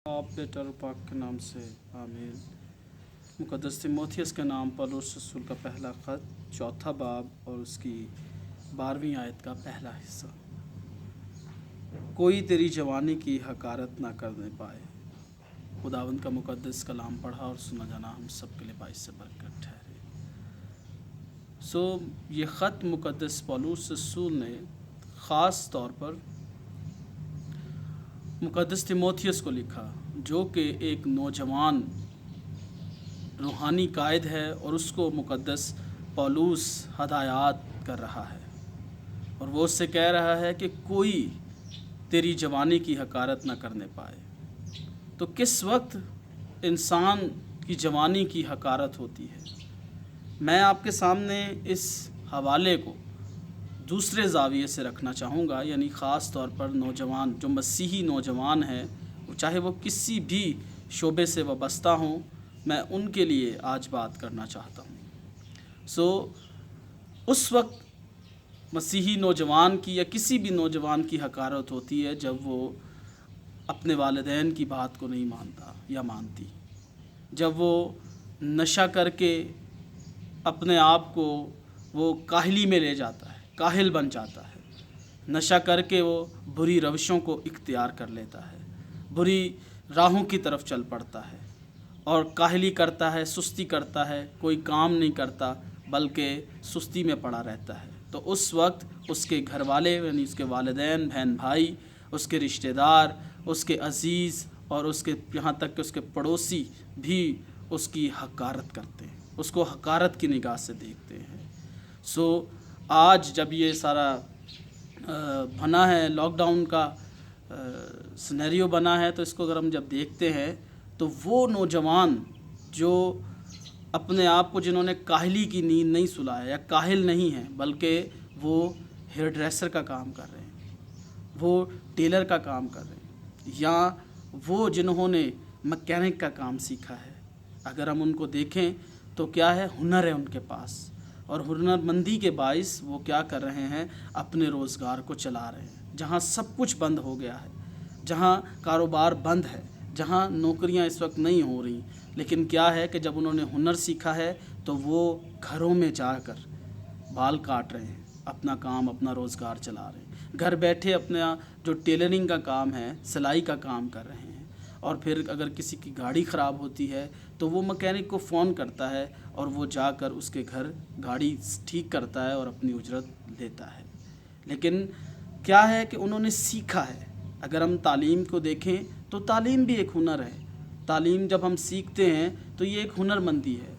आप बेटा और पाक के नाम से आमीन। मुक़द्दस तीमुथियुस के नाम पौलुस रसूल का पहला ख़त, चौथा बाब और उसकी 12वीं आयत का पहला हिस्सा। कोई तेरी जवानी की हकारत ना करने पाए। खुदावंद का मुक़द्दस कलाम पढ़ा और सुना जाना हम सब के लिए बाइस से बरकत ठहरे। ये ख़त मुक़द्दस पौलुस रसूल ने ख़ास तौर पर मुक़द्दस तीमुथियुस को लिखा, जो कि एक नौजवान रूहानी कायद है, और उसको मुक़द्दस पौलुस हदायत कर रहा है और वो उससे कह रहा है कि कोई तेरी जवानी की हकारत ना करने पाए। तो किस वक्त इंसान की जवानी की हकारत होती है? मैं आपके सामने इस हवाले को दूसरे ज़ाविये से रखना चाहूँगा, यानी ख़ास तौर पर नौजवान, जो मसीही नौजवान हैं, चाहे वो किसी भी शोबे से वाबस्ता हों, मैं उनके लिए आज बात करना चाहता हूँ। उस वक्त मसीही नौजवान की या किसी भी नौजवान की हकारत होती है जब वो अपने वालिदैन की बात को नहीं मानता या मानती, जब वो नशा करके अपने आप को वो काहली में ले जाता है, काहिल बन जाता है। नशा करके वो बुरी रविशों को इख्तियार कर लेता है, बुरी राहों की तरफ चल पड़ता है और काहली करता है, सुस्ती करता है, कोई काम नहीं करता बल्कि सुस्ती में पड़ा रहता है। तो उस वक्त उसके घर वाले, यानी उसके वालिदैन, बहन भाई, उसके रिश्तेदार, उसके अज़ीज़ और उसके यहाँ तक कि उसके पड़ोसी भी उसकी हकारत करते हैं, उसको हकारत की निगाह से देखते हैं। आज जब ये सारा बना है, लॉकडाउन का सिनेरियो बना है, तो इसको अगर हम जब देखते हैं तो वो नौजवान जो अपने आप को, जिन्होंने काहली की नींद नहीं सुलाया या काहिल नहीं हैं, बल्कि वो हेयर ड्रेसर का काम कर रहे हैं, वो टेलर का काम कर रहे हैं, या वो जिन्होंने मैकेनिक का काम सीखा है, अगर हम उनको देखें तो क्या है, हुनर है उनके पास, और हुनरमंदी के बाइस वो क्या कर रहे हैं, अपने रोज़गार को चला रहे हैं। जहाँ सब कुछ बंद हो गया है, जहाँ कारोबार बंद है, जहाँ नौकरियां इस वक्त नहीं हो रही, लेकिन क्या है कि जब उन्होंने हुनर सीखा है तो वो घरों में जाकर बाल काट रहे हैं, अपना काम, अपना रोज़गार चला रहे हैं, घर बैठे अपना जो टेलरिंग का काम है, सिलाई का काम कर रहे हैं। और फिर अगर किसी की गाड़ी ख़राब होती है तो वो मैकेनिक को फ़ोन करता है और वो जाकर उसके घर गाड़ी ठीक करता है और अपनी उजरत लेता है। लेकिन क्या है कि उन्होंने सीखा है। अगर हम तालीम को देखें तो तालीम भी एक हुनर है। तालीम जब हम सीखते हैं तो ये एक हुनरमंदी है।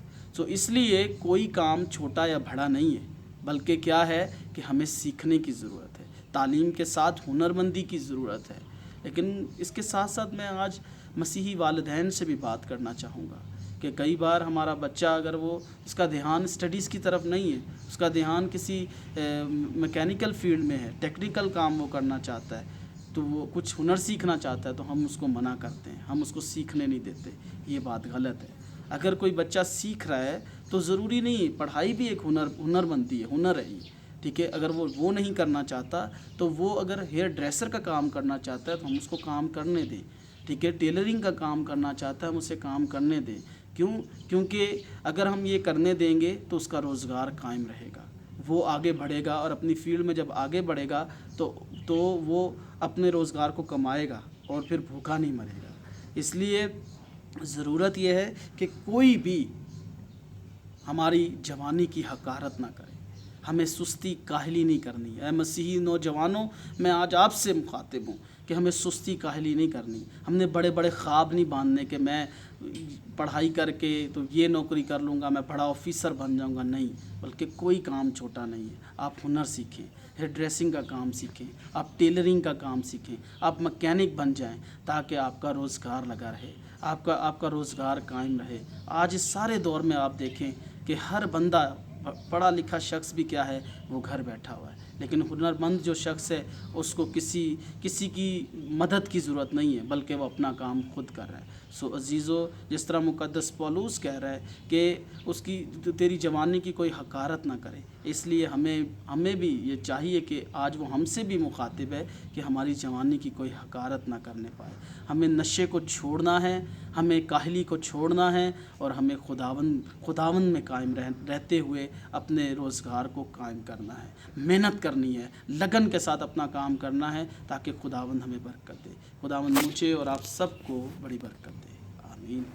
इसलिए कोई काम छोटा या बड़ा नहीं है, बल्कि क्या है कि हमें सीखने की ज़रूरत है, तालीम के साथ हुनरमंदी की ज़रूरत है। लेकिन इसके साथ साथ मैं आज मसीही वालिदैन से भी बात करना चाहूँगा कि कई बार हमारा बच्चा, अगर वो उसका ध्यान स्टडीज़ की तरफ नहीं है, उसका ध्यान किसी मैकेनिकल फील्ड में है, टेक्निकल काम वो करना चाहता है, तो वो कुछ हुनर सीखना चाहता है, तो हम उसको मना करते हैं, हम उसको सीखने नहीं देते। ये बात गलत है। अगर कोई बच्चा सीख रहा है तो ज़रूरी नहीं, पढ़ाई भी एक हुनर बनती है, हुनर है ये, ठीक है। अगर वो नहीं करना चाहता तो वो अगर हेयर ड्रेसर का काम करना चाहता है तो हम उसको काम करने दें, ठीक है। टेलरिंग का काम करना चाहता है, हम उसे काम करने दें। क्योंकि अगर हम ये करने देंगे तो उसका रोज़गार कायम रहेगा, वो आगे बढ़ेगा, और अपनी फील्ड में जब आगे बढ़ेगा तो वो अपने रोज़गार को कमाएगा और फिर भूखा नहीं मरेगा। इसलिए ज़रूरत यह है कि कोई भी हमारी जवानी की हकारत ना करे, हमें सुस्ती काहली नहीं करनी है। मसीही नौजवानों, मैं आज आपसे मुखातिब हूँ कि हमें सुस्ती काहली नहीं करनी। हमने बड़े बड़े ख्वाब नहीं बांधने के मैं पढ़ाई करके तो ये नौकरी कर लूँगा, मैं बड़ा ऑफिसर बन जाऊँगा, नहीं। बल्कि कोई काम छोटा नहीं है। आप हुनर सीखें, हेयर ड्रेसिंग का काम सीखें, आप टेलरिंग का काम सीखें, आप मैकेनिक बन जाएं, ताकि आपका रोज़गार लगा रहे, आपका रोज़गार कायम रहे। आज इस सारे दौर में आप देखें कि हर बंदा पढ़ा लिखा शख्स भी क्या है, वो घर बैठा हुआ है, लेकिन हुनरमंद जो शख्स है उसको किसी की मदद की ज़रूरत नहीं है, बल्कि वो अपना काम खुद कर रहा है। सो अजीज़ो, जिस तरह मुक़द्दस पौलुस कह रहा है कि उसकी तेरी जवानी की कोई हकारत ना करे, इसलिए हमें भी ये चाहिए कि आज वो हमसे भी मुखातिब है कि हमारी जवानी की कोई हकारत ना करने पाए। हमें नशे को छोड़ना है, हमें काहली को छोड़ना है, और हमें खुदावंद में कायम रहते हुए अपने रोज़गार को कायम करना है, मेहनत करनी है, लगन के साथ अपना काम करना है, ताकि खुदावंद हमें बरकत दे। खुदावंद मुझे और आप सबको बड़ी बरकत दे। आमीन।